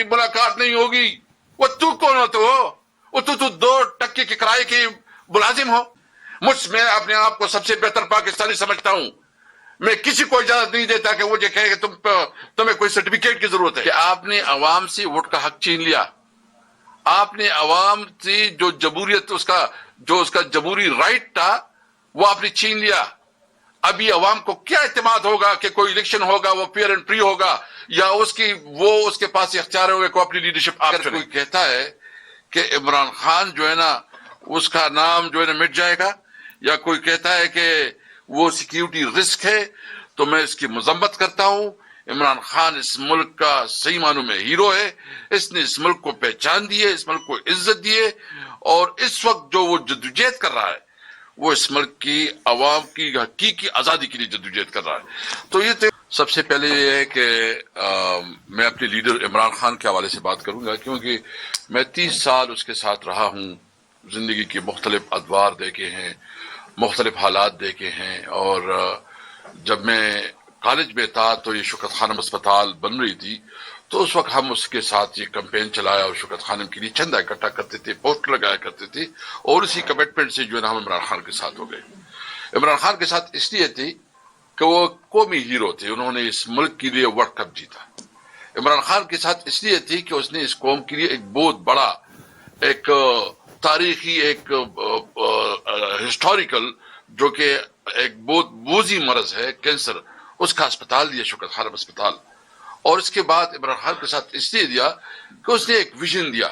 ملاقات نہیں ہوگی. وہ تو کون ہو تو 2% کے کرائے کے ملازم ہو. میں اپنے آپ کو سب سے بہتر پاکستانی سمجھتا ہوں. میں کسی کو اجازت نہیں دیتا کہ وہ یہ کہے کہ تمہیں کوئی سرٹیفکیٹ کی ضرورت ہے. کہ آپ نے عوام سے ووٹ کا حق چھین لیا. آپ نے عوام سے جو جمہوریت اس کا جمہوری رائٹ تھا وہ آپ نے چھین لیا. ابھی عوام کو کیا اعتماد ہوگا کہ کوئی الیکشن ہوگا وہ فیئر اینڈ فری ہوگا یا اس کے پاس اختیار ہوگا کو اپنی لیڈرشپ. اگر کوئی کہتا ہے کہ عمران خان جو ہے نا اس کا نام جو ہے نا مٹ جائے گا یا کوئی کہتا ہے کہ وہ سیکیورٹی رسک ہے تو میں اس کی مذمت کرتا ہوں. عمران خان اس ملک کا صحیح معنوں میں ہیرو ہے. اس نے اس ملک کو پہچان دی ہے, اس ملک کو عزت دی ہے, اور اس وقت جو وہ جدوجہد کر رہا ہے وہ اس ملک کی عوام کی حقیقی آزادی کے لیے جدوجہد کر رہا ہے. تو یہ سب سے پہلے یہ ہے کہ میں اپنے لیڈر عمران خان کے حوالے سے بات کروں گا, کیونکہ میں 30 سال اس کے ساتھ رہا ہوں, زندگی کے مختلف ادوار دیکھے ہیں, مختلف حالات دیکھے ہیں. اور جب میں کالج میں تھا تو یہ شوکت خانم اسپتال بن رہی تھی, تو اس وقت ہم اس کے ساتھ یہ کمپین چلایا اور شوکت خانم کے لیے چندہ اکٹھا کرتے تھے, پوسٹر لگایا کرتے تھے, اور اسی کمٹمنٹ سے جو ہے نا ہم عمران خان کے ساتھ ہو گئے. عمران خان کے ساتھ اس لیے تھی کہ وہ قومی ہیرو تھے, انہوں نے اس ملک کے لیے ورلڈ کپ جیتا. عمران خان کے ساتھ اس لیے تھی کہ اس نے اس قوم کے لیے ایک بہت بڑا ایک تاریخی ایک ہسٹوریکل جو کہ ایک بہت بوجھی مرض ہے کینسر, اس کا اسپتال دیا شوکت خانم اسپتال. اور اس کے بعد عمران خان کے ساتھ اس لیے دیا کہ اس نے ایک ویژن دیا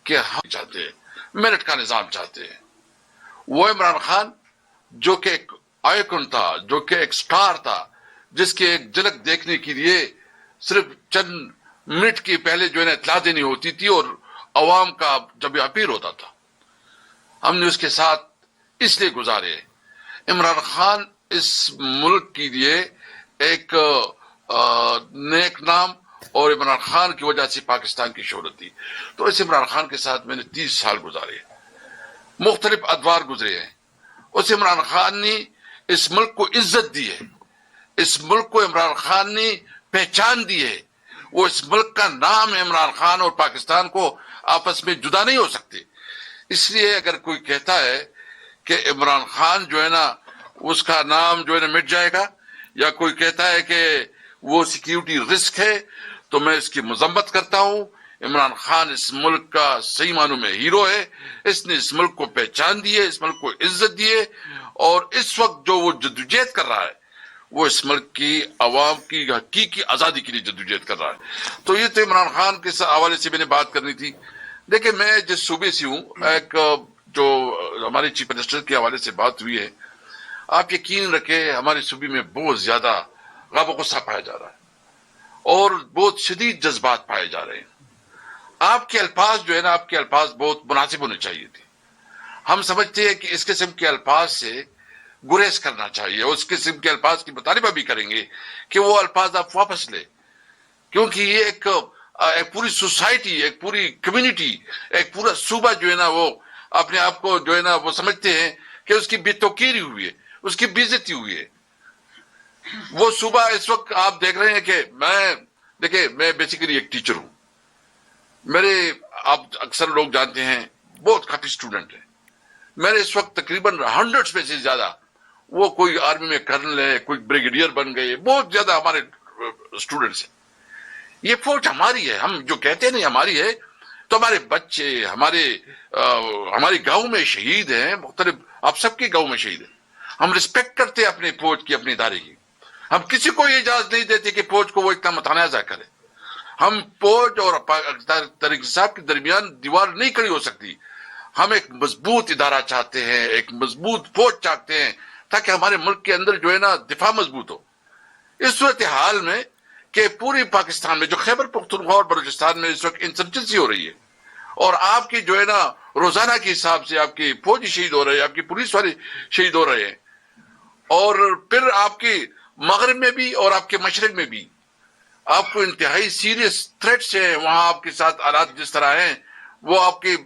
کہ ہم چاہتے ہیں میرٹ کا نظام چاہتے ہیں. وہ عمران خان جو کہ ایک آئیکن تھا, جو کہ ایک سٹار تھا, جس کے ایک جھلک دیکھنے کے لیے صرف چند منٹ کے پہلے جو ہے نا اطلاع دینی ہوتی تھی اور عوام کا جب اپیل ہوتا تھا, ہم نے اس کے ساتھ اس لیے گزارے. عمران خان اس ملک کے لیے ایک نیک نام, اور عمران خان کی وجہ سے پاکستان کی شہرت تھی. تو اس عمران خان کے ساتھ میں نے 30 سال گزارے, مختلف ادوار گزرے ہیں. اس عمران خان نے اس ملک کو عزت دی ہے, اس ملک کو عمران خان نے پہچان دی ہے. وہ اس ملک کا نام عمران خان اور پاکستان کو آپس میں جدا نہیں ہو سکتے. اس لیے اگر کوئی کہتا ہے کہ عمران خان جو ہے نا اس کا نام جو ہے نا مٹ جائے گا یا کوئی کہتا ہے کہ وہ سیکیورٹی رسک ہے تو میں اس کی مذمت کرتا ہوں. عمران خان اس ملک کا صحیح معنوں میں ہیرو ہے, اس نے اس ملک کو پہچان دی ہے, اس ملک کو عزت دی ہے, اور اس وقت جو وہ جدوجہد کر رہا ہے وہ اس ملک کی عوام کی حقیقی آزادی کے لیے جدوجہد کر رہا ہے. تو یہ تو عمران خان کے حوالے سے میں نے بات کرنی تھی. دیکھیں میں جس صوبے سے ہوں, ایک جو ہمارے چیف منسٹر کے حوالے سے بات ہوئی ہے, آپ یقین رکھیں ہمارے صوبے میں بہت زیادہ غم و غصہ پایا جا رہا ہے اور بہت شدید جذبات پائے جا رہے ہیں. آپ کے الفاظ جو ہے نا, آپ کے الفاظ بہت مناسب ہونے چاہیے تھے. ہم سمجھتے ہیں کہ اس قسم کے الفاظ سے گریز کرنا چاہیے, اس قسم کے الفاظ کی مطالبہ بھی کریں گے کہ وہ الفاظ آپ واپس لیں, کیونکہ یہ ایک پوری سوسائٹی, ایک پوری کمیونٹی, ایک پورا صوبہ جو ہے نا وہ اپنے آپ کو جو ہے نا وہ سمجھتے ہیں کہ اس کی بے توقیری ہوئی ہے, اس کی بے عزتی ہوئی ہے. وہ صوبہ اس وقت آپ دیکھ رہے ہیں کہ میں بیسیکلی ایک ٹیچر ہوں. میرے آپ اکثر لوگ جانتے ہیں بہت کافی اسٹوڈنٹ ہیں. میرے اس وقت تقریباً 100 میں سے زیادہ وہ کوئی آرمی میں کرنل ہے, کوئی بریگیڈیئر بن گئے, بہت زیادہ ہمارے اسٹوڈنٹس ہیں. یہ فوج ہماری ہے, ہم جو کہتے نہیں ہماری ہے, تو ہمارے بچے ہمارے گاؤں میں شہید ہیں, مختلف آپ سب کے گاؤں میں شہید ہیں. ہم رسپیکٹ کرتے ہیں اپنے فوج کی, اپنے ادارے کی. ہم کسی کو یہ اجازت نہیں دیتے کہ فوج کو وہ اتنا متنازع کرے. ہم فوج اور طارق صاحب کے درمیان دیوار نہیں کھڑی ہو سکتی. ہم ایک مضبوط ادارہ چاہتے ہیں, ایک مضبوط فوج چاہتے ہیں, تاکہ ہمارے ملک کے اندر جو ہے نا دفاع مضبوط ہو. اس صورتحال میں کہ پوری پاکستان میں جو خیبر پختونخوا اور بلوچستان میں اس وقت انسرجنسی ہو رہی ہے, اور آپ کی جو ہے نا روزانہ کے حساب سے آپ کی فوجی شہید ہو رہے ہیں, آپ کی پولیس والے شہید ہو رہے ہیں, اور پھر آپ کے مغرب میں بھی اور آپ کے مشرق میں بھی آپ کو انتہائی سیریس تھریٹس ہیں. وہاں آپ کے ساتھ حالات جس طرح ہیں وہ آپ کی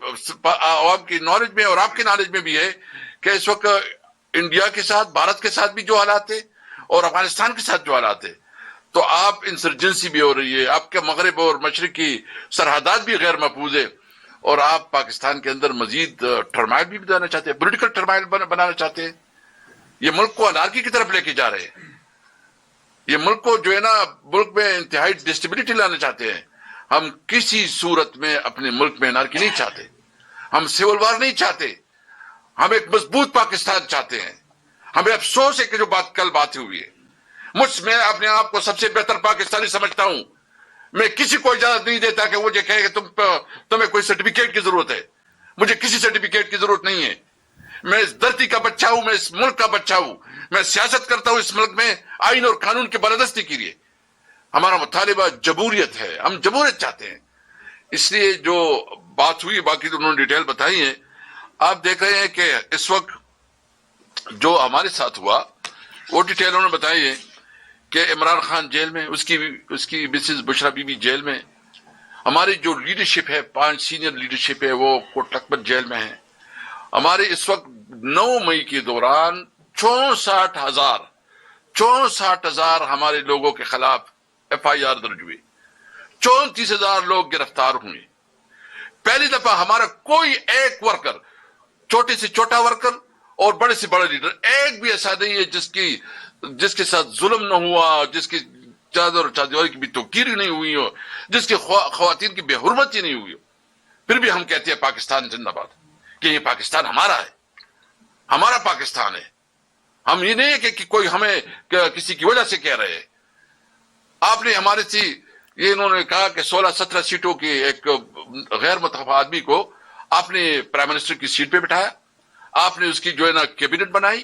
عوام کی نالج میں اور آپ کی نالج میں بھی ہے کہ اس وقت انڈیا کے ساتھ, بھارت کے ساتھ بھی جو حالات ہیں اور افغانستان کے ساتھ جو حالات ہیں, تو آپ انسرجنسی بھی ہو رہی ہے، آپ کے مغرب اور مشرق کی سرحدات بھی غیر محفوظ ہے، اور آپ پاکستان کے اندر مزید ٹرمائل بھی بنانا چاہتے ہیں، پولیٹیکل ٹرمائل بنانا چاہتے ہیں. یہ ملک کو انارکی کی طرف لے کے جا رہے ہیں. یہ ملک کو جو ہے نا ملک میں انتہائی ڈسٹیبلٹی لانا چاہتے ہیں. ہم کسی صورت میں اپنے ملک میں انارکی نہیں چاہتے، ہم سول وار نہیں چاہتے، ہم ایک مضبوط پاکستان چاہتے ہیں. ہمیں افسوس ہے کہ جو کل بات ہوئی ہے، میں اپنے آپ کو سب سے بہتر پاکستانی سمجھتا ہوں. میں کسی کو اجازت نہیں دیتا کہ وہ یہ کہے کہ تمہیں کوئی سرٹیفکیٹ کی ضرورت ہے. مجھے کسی سرٹیفکیٹ کی ضرورت نہیں ہے. میں اس دھرتی کا بچہ ہوں، میں اس ملک کا بچہ ہوں. میں سیاست کرتا ہوں اس ملک میں آئین اور قانون کی بالادستی کے لیے. ہمارا مطالبہ جمہوریت ہے، ہم جمہوریت چاہتے ہیں. اس لیے جو بات ہوئی، باقی تو انہوں نے ڈیٹیل بتائی ہے. آپ دیکھ رہے ہیں کہ اس وقت جو ہمارے ساتھ ہوا وہ ڈیٹیل انہوں نے بتائی ہے کہ عمران خان جیل میں، اس کی Mrs Bushra be be jail میں. ہماری جو لیڈرشپ ہے، 5 سینئر لیڈرشپ ہے، وہ کوٹ لکھپت جیل میں ہے. ہمارے اس وقت 9 مئی کے دوران 64,000 ہمارے لوگوں کے خلاف FIR درج ہوئی. 34,000 لوگ گرفتار ہوئے. پہلی دفعہ ہمارا کوئی ایک ورکر، چھوٹے سے چھوٹا ورکر اور بڑے سے بڑا لیڈر، ایک بھی ایسا نہیں ہے جس کے ساتھ ظلم نہ ہوا، جس کی چادر کی بھی توقیر نہیں ہوئی ہو، جس کی خواتین کی بے حرمتی نہیں ہوئی ہو. پھر بھی ہم کہتے ہیں پاکستان زندہ باد، کہ یہ پاکستان ہمارا ہے، ہمارا پاکستان ہے. ہم یہ نہیں ہے کہ کوئی ہمیں کسی کی وجہ سے کہہ رہے ہیں. آپ نے ہمارے یہ انہوں نے کہا کہ 16-17 سیٹوں کے ایک غیر متفق آدمی کو آپ نے پرائم منسٹر کی سیٹ پہ بٹھایا، آپ نے اس کی جو ہے نا کیبنٹ بنائی.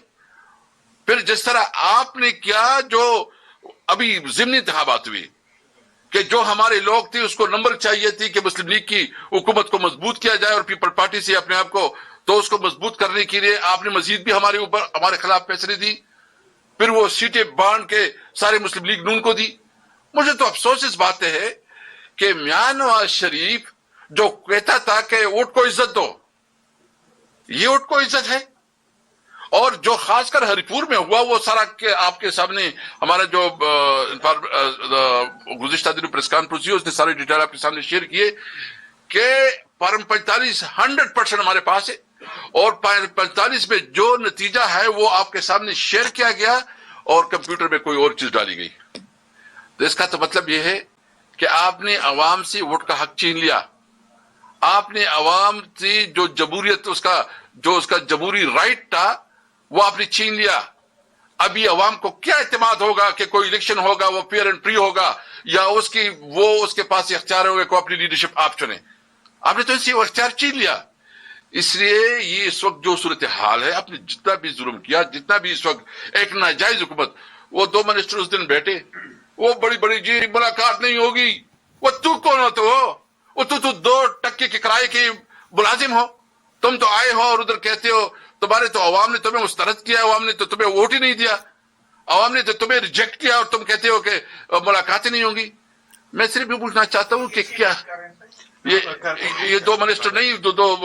پھر جس طرح آپ نے کیا، جو ابھی ضمنی انتخابات ہوئی، کہ جو ہمارے لوگ تھے اس کو نمبر چاہیے تھی کہ مسلم لیگ کی حکومت کو مضبوط کیا جائے اور پیپل پارٹی سے اپنے آپ کو، تو اس کو مضبوط کرنے کے لیے آپ نے مزید بھی ہمارے خلاف فیصلے دی. پھر وہ سیٹیں بانٹ کے سارے مسلم لیگ نون کو دی. مجھے تو افسوس اس بات ہے کہ میاں نواز شریف جو کہتا تھا کہ ووٹ کو عزت دو، یہ ووٹ کو عزت ہے. اور جو خاص کر ہری پور میں ہوا وہ سارا آپ کے سامنے، ہمارا جو گزشتہ دنوں پریس کانفرنس ہوئی، اس نے سارے ڈیٹیل آپ کے سامنے شیئر کیے کہ فارم 45 100% ہمارے پاس ہے، اور 45 میں جو نتیجہ ہے وہ آپ کے سامنے شیئر کیا گیا اور کمپیوٹر میں کوئی اور چیز ڈالی گئی. تو اس کا تو مطلب یہ ہے کہ آپ نے عوام سے ووٹ کا حق چھین لیا. آپ نے عوام سے جو جمہوریت، اس کا جمہوری رائٹ تھا وہ آپ نے چھین لیا. ابھی عوام کو کیا اعتماد ہوگا کہ کوئی الیکشن ہوگا وہ فیئر اینڈ فری ہوگا، یا اس کے پاس اختیار ہوگا کہ اپنی لیڈرشپ آپ چنیں؟ آپ نے تو اسی اختیار چھین لیا. اس لیے یہ اس وقت جو صورتحال ہے، آپ نے جتنا بھی ظلم کیا، جتنا بھی اس وقت ایک ناجائز حکومت، وہ 2 منسٹر اس دن بیٹھے، وہ بڑی جی ملاقات نہیں ہوگی. وہ تو کون ہوتے ہو؟ وہ تو 2% کے کرائے کے ملازم ہو. تم تو آئے ہو اور ادھر کہتے ہو تمہارے تو عوام نے تمہیں مسترد کیا، عوام نے تو تمہیں ووٹ ہی نہیں دیا، عوام نے تو تمہیں ریجیکٹ کیا، اور تم کہتے ہو کہ ملاقاتیں نہیں ہوں گی. میں صرف یہ پوچھنا چاہتا ہوں کہ کیا یہ 2 منسٹر نہیں، دو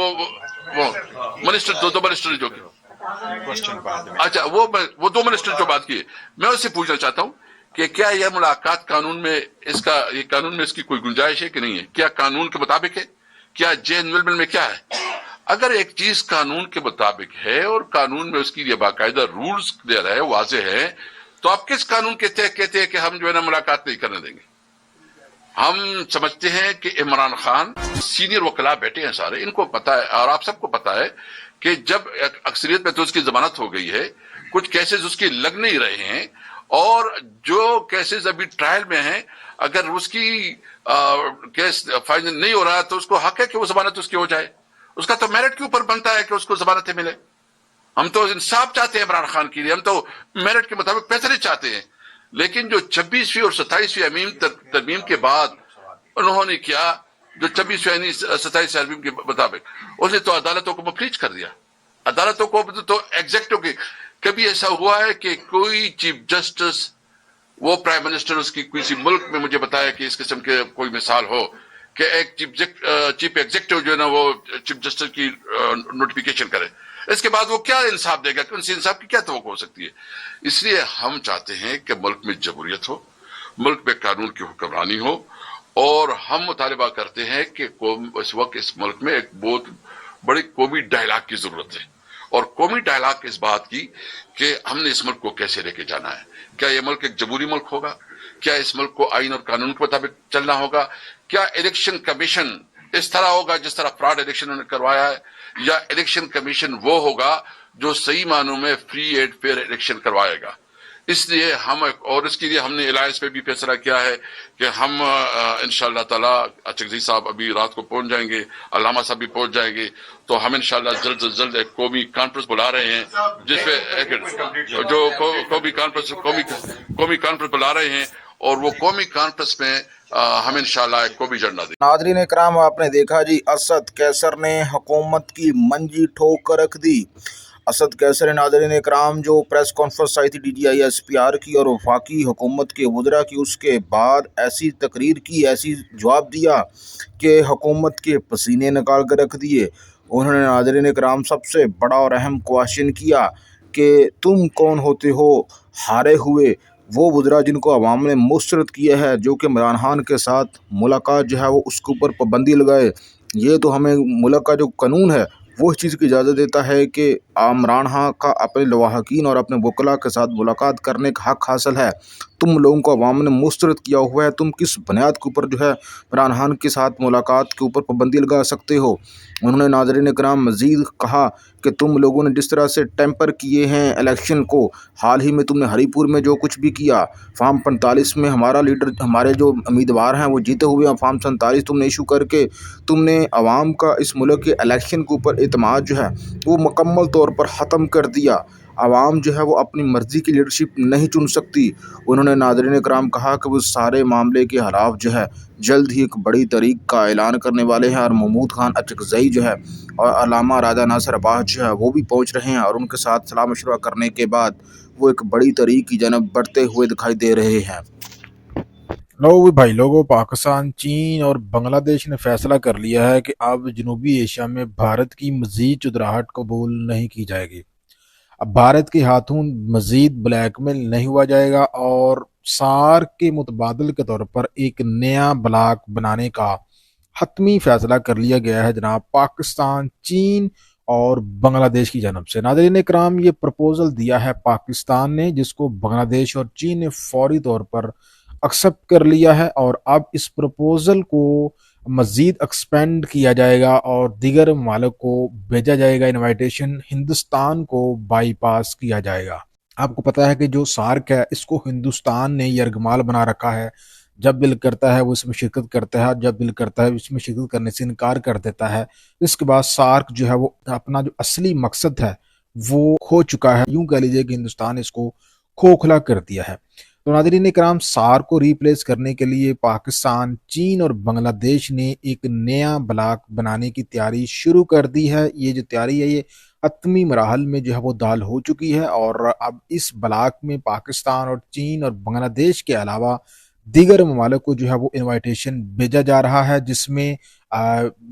منسٹر جو اچھا وہ 2 منسٹر جو بات کی، میں اس سے پوچھنا چاہتا ہوں کہ کیا یہ ملاقات قانون میں اس کی کوئی گنجائش ہے کہ نہیں ہے؟ کیا قانون کے مطابق ہے؟ کیا JNL میں کیا ہے؟ اگر ایک چیز قانون کے مطابق ہے اور قانون میں اس کی یہ باقاعدہ رولز کلیئر ہے، واضح ہے، تو آپ کس قانون کے تحت کہتے ہیں کہ ہم جو ہے نا ملاقات نہیں کرنے دیں گے؟ ہم سمجھتے ہیں کہ عمران خان سینئر وکلاء بیٹھے ہیں سارے، ان کو پتا ہے اور آپ سب کو پتا ہے کہ جب اکثریت میں تو اس کی ضمانت ہو گئی ہے، کچھ کیسز اس کی لگ نہیں رہے ہیں، اور جو کیسز ابھی ٹرائل میں ہیں، اگر اس کی کیس فائنل نہیں ہو رہا تو اس کو حق ہے کہ وہ ضمانت اس کی ہو جائے. اس کا تو میرٹ کے اوپر بنتا ہے کہ اس کو ضمانتیں ملے. ہم تو انصاف چاہتے ہیں عمران خان کے لیے، ہم تو میرٹ کے مطابق فیصلے چاہتے ہیں. لیکن جو 26ویں اور 27ویں ترمیم کے بعد انہوں نے کیا، جو 26ویں 27 ترمیم کے مطابق اس نے تو عدالتوں کو مفلوج کر دیا. عدالتوں کو تو ایگزیکٹو کی کبھی ایسا ہوا ہے کہ کوئی چیف جسٹس، وہ پرائم منسٹر اس کی کسی ملک میں مجھے بتایا کہ اس قسم کے کوئی مثال ہو کہ ایک چیف ایگزیکٹو جو ہے نا وہ چیف جسٹس کی نوٹیفیکیشن کرے، اس کے بعد وہ کیا انصاف دے گا؟ کہ ان سے انصاف کی کیا توقع ہو سکتی ہے؟ اس لیے ہم چاہتے ہیں کہ ملک میں جمہوریت ہو، ملک میں قانون کی حکمرانی ہو، اور ہم مطالبہ کرتے ہیں کہ اس وقت اس ملک میں ایک بہت بڑی قومی ڈائلاگ کی ضرورت ہے، اور قومی ڈائلاگ اس بات کی کہ ہم نے اس ملک کو کیسے لے کے جانا ہے۔ کیا یہ ملک ایک جمہوری ملک ہوگا؟ کیا اس ملک کو آئین اور قانون کے مطابق چلنا ہوگا؟ کیا الیکشن کمیشن اس طرح ہوگا جس طرح فراڈ الیکشن انہوں نے کروایا ہے، یا الیکشن کمیشن وہ ہوگا جو صحیح معنوں میں فری اینڈ فیئر الیکشن کروائے گا؟ اس لیے ہم، اور اس کے لیے ہم نے الائنس پہ بھی فیصلہ کیا ہے کہ ہم انشاءاللہ تعالی، چکزئی صاحب ابھی رات کو پہنچ جائیں گے، علامہ صاحب بھی پہنچ جائیں گے، تو ہم انشاءاللہ جلد سے جلد ایک قومی کانفرنس بلا رہے ہیں، جس پہ جو قومی کانفرنس بلا رہے ہیں، اور وہ قومی کانفرنس میں ہم انشاءاللہ ایک قومی ایجنڈا دیں۔ ناظرین کرام، آپ نے دیکھا جی، اسد کیسر نے حکومت کی منجی ٹھوک کر رکھ دی۔ اسد کیسر، ناظرین کرام، جو پریس کانفرنس آئی تھی DGI-SPR کی اور وفاقی حکومت کے وزراء کی، اس کے بعد ایسی تقریر کی، ایسی جواب دیا کہ حکومت کے پسینے نکال کر رکھ دیے۔ انہوں نے، ناظرین کرام، سب سے بڑا اور اہم کواشچن کیا کہ تم کون ہوتے ہو ہارے ہوئے وہ وزراء جن کو عوام نے مسترد کیا ہے، جو کہ عمران خان کے ساتھ ملاقات جو ہے وہ اس کے اوپر پابندی لگائے۔ یہ تو ہمیں ملک کا جو قانون ہے وہ اس چیز کی اجازت دیتا ہے کہ عمران خان کا اپنے لواحقین اور اپنے وکلاء کے ساتھ ملاقات کرنے کا حق حاصل ہے۔ تم لوگوں کو عوام نے مسترد کیا ہوا ہے، تم کس بنیاد کے اوپر جو ہے عمران خان کے ساتھ ملاقات کے اوپر پابندی لگا سکتے ہو؟ انہوں نے، ناظرین کرام، مزید کہا کہ تم لوگوں نے جس طرح سے ٹیمپر کیے ہیں الیکشن کو، حال ہی میں تم نے ہری پور میں جو کچھ بھی کیا، فارم 45 میں ہمارا لیڈر، ہمارے جو امیدوار ہیں وہ جیتے ہوئے ہیں، فارم 47 تم نے ایشو کر کے تم نے عوام کا اس ملک کے الیکشن کے اوپر اعتماد جو ہے وہ مکمل طور پر ختم کر دیا۔ عوام جو ہے وہ اپنی مرضی کی لیڈرشپ نہیں چن سکتی۔ انہوں نے، ناظرین کرام، کہا کہ وہ سارے معاملے کے خلاف جو ہے جلد ہی ایک بڑی تحریک کا اعلان کرنے والے ہیں، اور محمود خان اچکزئی جو ہے اور علامہ راجہ ناصر عباس جو ہے وہ بھی پہنچ رہے ہیں، اور ان کے ساتھ صلاح مشورہ کرنے کے بعد وہ ایک بڑی تحریک کی جانب بڑھتے ہوئے دکھائی دے رہے ہیں۔ لوگ بھائی لوگوں، پاکستان، چین اور بنگلہ دیش نے فیصلہ کر لیا ہے کہ اب جنوبی ایشیا میں بھارت کی مزید چودراہٹ قبول نہیں کی جائے گی۔ اب بھارت کے ہاتھوں مزید بلیک میل نہیں ہوا جائے گا، اور سارک کے متبادل کے طور پر ایک نیا بلاک بنانے کا حتمی فیصلہ کر لیا گیا ہے جناب پاکستان، چین اور بنگلہ دیش کی جانب سے۔ ناظرین اکرام، یہ پرپوزل دیا ہے پاکستان نے، جس کو بنگلہ دیش اور چین نے فوری طور پر ایکسیپٹ کر لیا ہے، اور اب اس پرپوزل کو مزید ایکسپینڈ کیا جائے گا اور دیگر ممالک کو بھیجا جائے گا انوائٹیشن، ہندوستان کو بائی پاس کیا جائے گا۔ آپ کو پتہ ہے کہ جو سارک ہے اس کو ہندوستان نے یرغمال بنا رکھا ہے، جب دل کرتا ہے وہ اس میں شرکت کرتا ہے، اور جب دل کرتا ہے اس میں شرکت کرنے سے انکار کر دیتا ہے۔ اس کے بعد سارک جو ہے وہ اپنا جو اصلی مقصد ہے وہ کھو چکا ہے، یوں کہہ لیجیے کہ ہندوستان اس کو کھوکھلا کر دیا ہے۔ تو ناظرین کرام، سارک کو ریپلیس کرنے کے لیے پاکستان، چین اور بنگلہ دیش نے ایک نیا بلاک بنانے کی تیاری شروع کر دی ہے۔ یہ جو تیاری ہے یہ حتمی مراحل میں جو ہے وہ دال ہو چکی ہے، اور اب اس بلاک میں پاکستان اور چین اور بنگلہ دیش کے علاوہ دیگر ممالک کو جو ہے وہ انوائٹیشن بھیجا جا رہا ہے، جس میں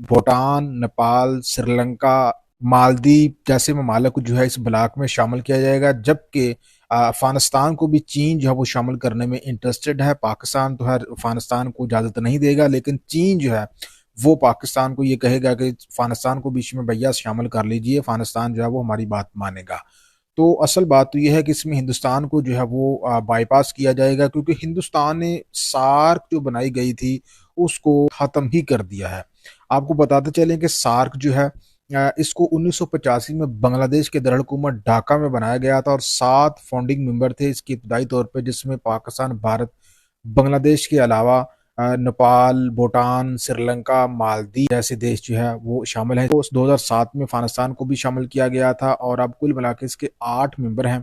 بھوٹان، نیپال، سری لنکا، مالدیپ جیسے ممالک کو جو ہے اس بلاک میں شامل کیا جائے گا، جبکہ افغانستان کو بھی چین جو ہے وہ شامل کرنے میں انٹرسٹڈ ہے۔ پاکستان تو ہے افغانستان کو اجازت نہیں دے گا، لیکن چین جو ہے وہ پاکستان کو یہ کہے گا کہ افغانستان کو بیچ میں بھیا شامل کر لیجئے، افغانستان جو ہے وہ ہماری بات مانے گا۔ تو اصل بات تو یہ ہے کہ اس میں ہندوستان کو جو ہے وہ بائی پاس کیا جائے گا، کیونکہ ہندوستان نے سارک جو بنائی گئی تھی اس کو ختم ہی کر دیا ہے۔ آپ کو بتاتے چلیں کہ سارک جو ہے اس کو 1985 میں بنگلہ دیش کے دارالحکومت ڈھاکہ میں بنایا گیا تھا، اور 7 فاؤنڈنگ ممبر تھے اس کی ابتدائی طور پہ، جس میں پاکستان، بھارت، بنگلہ دیش کے علاوہ نیپال، بھوٹان، سری لنکا، مالدیپ جیسے دیش جو ہے وہ شامل ہیں۔ 2007 میں افغانستان کو بھی شامل کیا گیا تھا، اور اب کل ملا کے اس کے 8 ممبر ہیں۔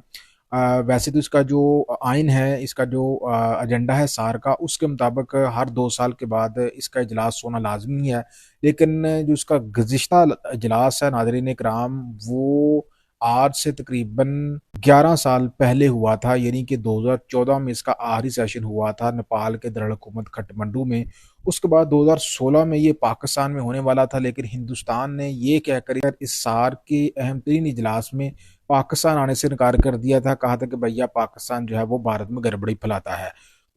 ویسے تو اس کا جو آئین ہے، اس کا جو ایجنڈا ہے سارک کا، اس کے مطابق ہر 2 سال کے بعد اس کا اجلاس ہونا لازمی ہے، لیکن جو اس کا گزشتہ اجلاس ہے ناظرین اکرام، وہ آج سے تقریباً 11 سال پہلے ہوا تھا، یعنی کہ 2014 میں اس کا آخری سیشن ہوا تھا نیپال کے دارالحکومت کھٹمنڈو میں۔ اس کے بعد 2016 میں یہ پاکستان میں ہونے والا تھا، لیکن ہندوستان نے یہ کہہ کر اس سارک کے اہم ترین اجلاس میں پاکستان آنے سے انکار کر دیا تھا، کہا تھا کہ بھیا پاکستان جو ہے وہ بھارت میں گڑبڑی پھیلاتا ہے۔